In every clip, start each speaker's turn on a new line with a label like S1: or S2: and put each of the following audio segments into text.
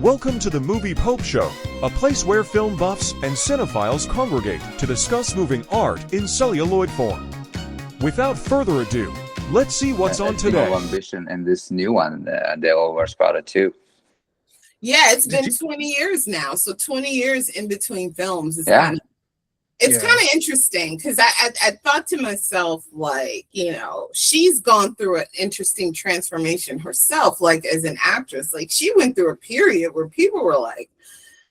S1: Welcome to the Movie Pope Show, a place where film buffs and cinephiles congregate to discuss moving art in celluloid form. Without further ado, let's see what's on today.
S2: Ambition and this new one, they all were spotted too.
S3: Yeah, it's been 20 years now. So 20 years in between films is kind of interesting because I thought to myself, like, you know, she's gone through an interesting transformation herself, like as an actress. Like she went through a period where people were like,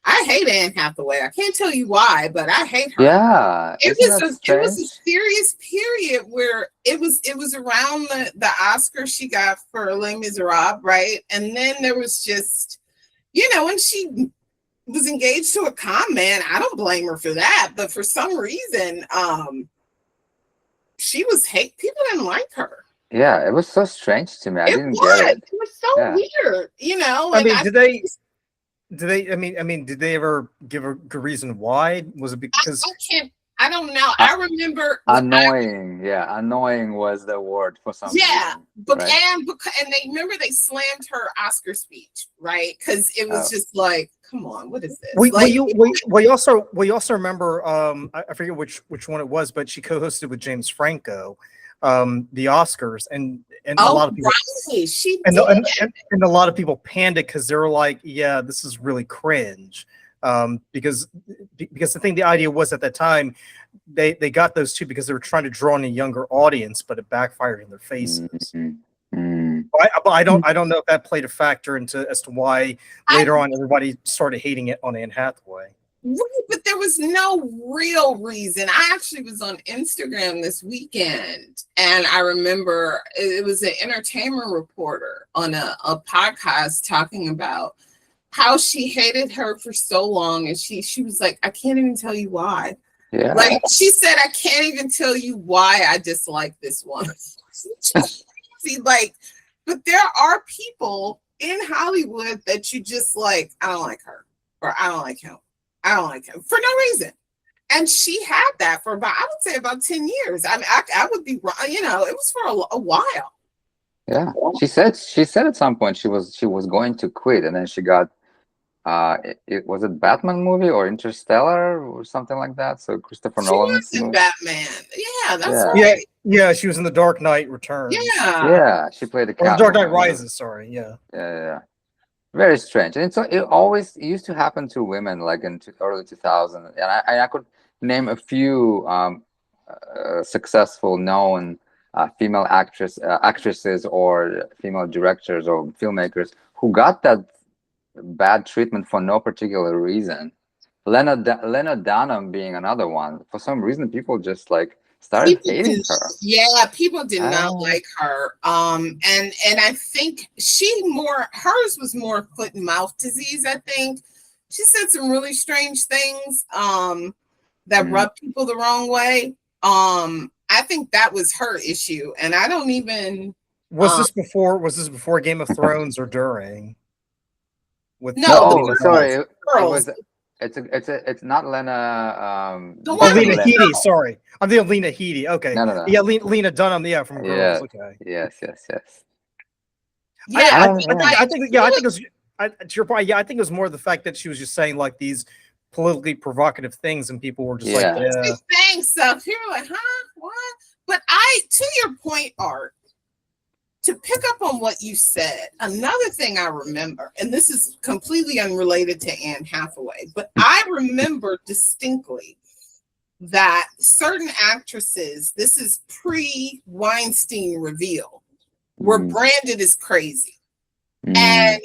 S3: I hate Anne Hathaway. I can't tell you why, but I hate her.
S2: Yeah.
S3: It was a serious period where it was around the Oscar she got for Les Miserables, right? And then there was just, you know, when she was engaged to a con man, I don't blame her for that, but for some reason, she was people didn't like her.
S2: Yeah, it was so strange to me. I didn't get it.
S3: It was so weird, you know.
S4: I mean, did they ever give a good reason why? Was it because
S3: I don't know. I remember
S2: annoying. Annoying was the word for some reason.
S3: But right? and they remember they slammed her Oscar speech, right? Because it was just like, come on, what is this?
S4: We also remember I forget which one it was, but she co-hosted with James Franco the Oscars, and a lot of people and a lot of people panned it because they were like, yeah, this is really cringe. Because the idea was at that time they got those two because they were trying to draw in a younger audience, but it backfired in their faces. But I don't know if that played a factor as to why later on everybody started hating it on Anne Hathaway.
S3: Right, but there was no real reason. I actually was on Instagram this weekend, and I remember it was an entertainment reporter on a podcast talking about how she hated her for so long, and she was like, I can't even tell you why.
S2: Yeah.
S3: Like she said, I can't even tell you why I dislike this one. See, like, but there are people in Hollywood that you just like, I don't like her, or I don't like him. I don't like him for no reason. And she had that for about, I would say about 10 years. I mean, I would be wrong, you know, it was for a while.
S2: Yeah. She said at some point she was going to quit, and then she got was it Batman movie or Interstellar or something like that? So Christopher Nolan
S3: was in Batman. Yeah, that's right.
S4: Yeah, she was in The Dark Knight Returns.
S2: Yeah, she played the
S4: Dark Knight Rises. Sorry,
S2: yeah. Very strange, and it always used to happen to women, like in early 2000. And I could name a few successful, known female actresses or female directors or filmmakers who got that bad treatment for no particular reason. Lena Dunham being another one. For some reason, people just like started hating her.
S3: Yeah, people did not like her. And I think hers was more foot and mouth disease. I think she said some really strange things that rubbed people the wrong way. I think that was her issue, and I don't even.
S4: Was this before Game of Thrones or during?
S2: Sorry, it's not Lena.
S4: Lena Headey. Sorry, I'm the Lena Headey. Okay.
S2: No.
S4: Yeah, Lena Dunham. Yeah, from Girls. Okay.
S2: Yes.
S4: Yeah, I think it was. To your point, I think it was more the fact that she was just saying like these politically provocative things, and people were just like,
S3: saying stuff. People were like, huh, what? But to your point, Art. To pick up on what you said, another thing I remember, and this is completely unrelated to Anne Hathaway, but I remember distinctly that certain actresses, this is pre-Weinstein reveal, were branded as crazy and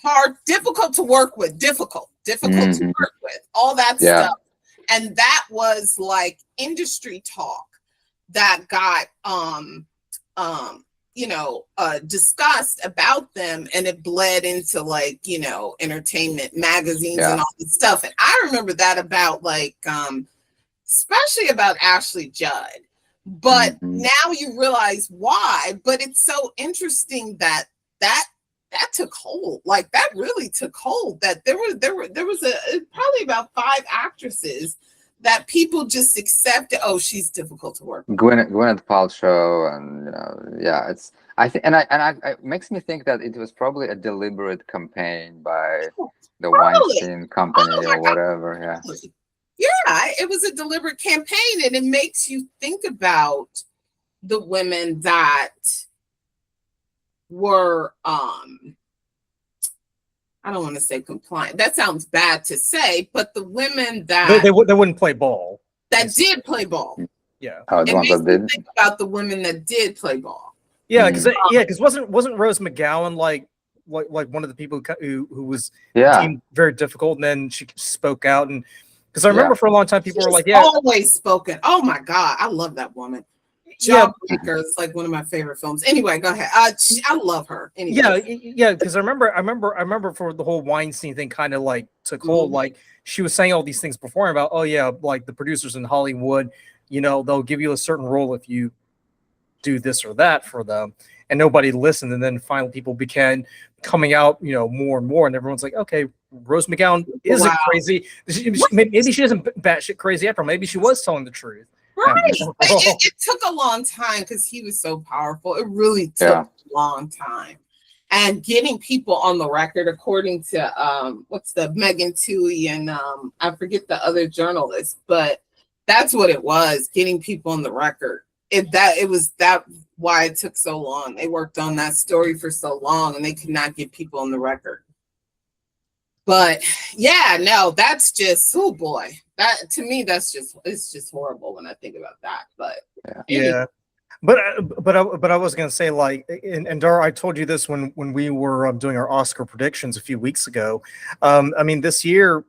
S3: hard, difficult to work with, difficult to work with, all that stuff. And that was like industry talk that got discussed about them, and it bled into like, you know, entertainment magazines and all this stuff. And I remember that about like, especially about Ashley Judd. But now you realize why. But it's so interesting that took hold. Like that really took hold. That there was probably about 5 actresses that people just accepted. Oh, she's difficult to work with.
S2: Gwyneth Paltrow, and I think, and it makes me think that it was probably a deliberate campaign by the Weinstein company or whatever. Yeah.
S3: Yeah, it was a deliberate campaign, and it makes you think about the women that were I don't want to say compliant. That sounds bad to say, but the women that
S4: they wouldn't play ball.
S3: That did play ball.
S4: Yeah.
S2: Oh, the ones that did.
S3: Think about the women that did play ball.
S4: Yeah, because wasn't Rose McGowan like one of the people who was deemed very difficult, and then she spoke out, and because I remember for a long time people were like,
S3: always spoken. Oh my God, I love that woman. Jawbreaker is like one of my favorite films. Anyway, go ahead. I love her. Anyway.
S4: Yeah, because I remember for the whole Weinstein thing kind of like took hold. Like she was saying all these things before about, oh yeah, like the producers in Hollywood, they'll give you a certain role if you do this or that for them, and nobody listened. And then finally people began coming out, more and more, and everyone's like, okay, Rose McGowan isn't crazy. Maybe she isn't batshit crazy after all. Maybe she was telling the truth.
S3: Right. It took a long time because he was so powerful. It really took a long time. And getting people on the record, according to what's the Megan Twohey and I forget the other journalist, but that's what it was, getting people on the record. It was why it took so long. They worked on that story for so long and they could not get people on the record. But yeah, no, that's just, oh boy. That to me, it's just horrible when I think about that. But
S4: yeah. But I was gonna say, like, and Dara, I told you this when we were doing our Oscar predictions a few weeks ago. I mean, this year,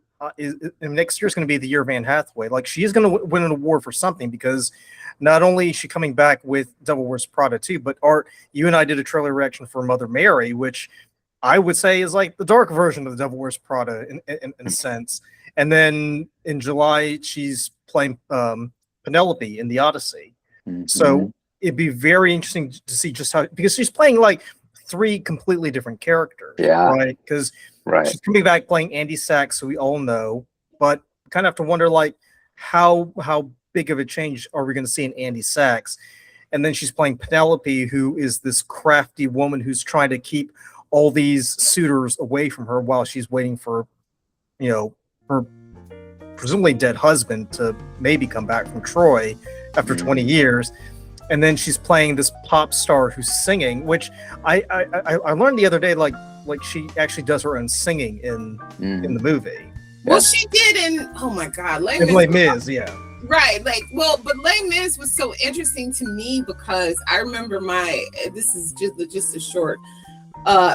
S4: next year is going to be the year of Anne Hathaway. Like, she is going to win an award for something, because not only is she coming back with Devil Wears Prada 2, but Art, you and I did a trailer reaction for Mother Mary, which I would say is like the dark version of the Devil Wears Prada in a sense. And then in July, she's playing Penelope in the Odyssey. Mm-hmm. So it'd be very interesting to see just how, because she's playing like 3 completely different characters.
S2: Yeah.
S4: Right. Because she's coming back playing Andy Sachs, who we all know, but kind of have to wonder, like, how big of a change are we going to see in Andy Sachs? And then she's playing Penelope, who is this crafty woman who's trying to keep all these suitors away from her while she's waiting for, her presumably dead husband to maybe come back from Troy after 20 years. And then she's playing this pop star who's singing, which I learned the other day, like she actually does her own singing in the movie.
S3: Well, she did in, oh my God, Les
S4: Mis, yeah.
S3: Right, but Les Mis was so interesting to me because I remember this is just a short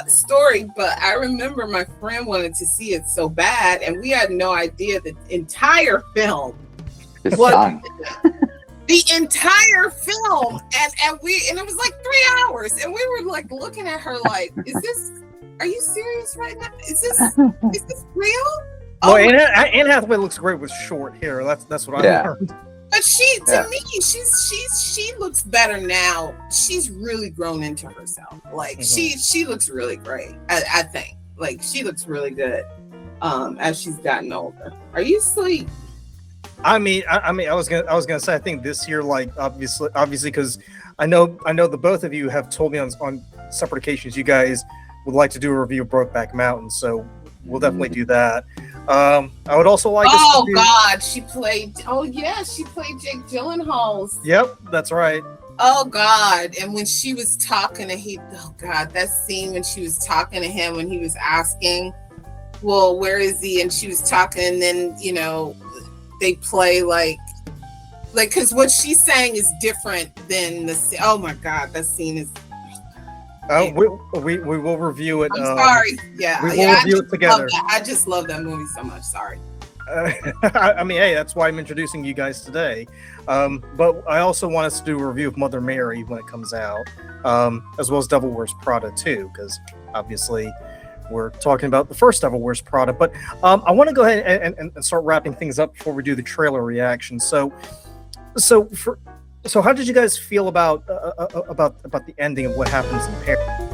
S3: story, but I remember my friend wanted to see it so bad, and we had no idea the entire film was the entire film, and it was like 3 hours, and we were like looking at her like, are you serious right now? Is this real?
S4: Well, Anne Hathaway looks great with short hair. That's what I learned.
S3: But to me, she looks better now. She's really grown into herself. Like she looks really great. I think like she looks really good as she's gotten older. Are you asleep?
S4: I mean, I was gonna say, I think this year, like obviously, because I know the both of you have told me on separate occasions you guys would like to do a review of Brokeback Mountain, so we'll definitely do that. I would also like.
S3: Oh God, she played. Oh yeah, she played Jake Gyllenhaal's.
S4: Yep, that's right.
S3: Oh God, and when she was talking to that scene when she was talking to him when he was asking, well, where is he? And she was talking, and then they play like because what she's saying is different than the. Oh my God, that scene is.
S4: We will review it.
S3: I'm sorry. Yeah,
S4: we will review it together.
S3: I just love that movie so much. Sorry.
S4: I mean, hey, that's why I'm introducing you guys today. But I also want us to do a review of Mother Mary when it comes out, as well as Devil Wears Prada 2, because obviously we're talking about the first Devil Wears Prada. But I want to go ahead and start wrapping things up before we do the trailer reaction. So how did you guys feel about the ending of what happens in Paris?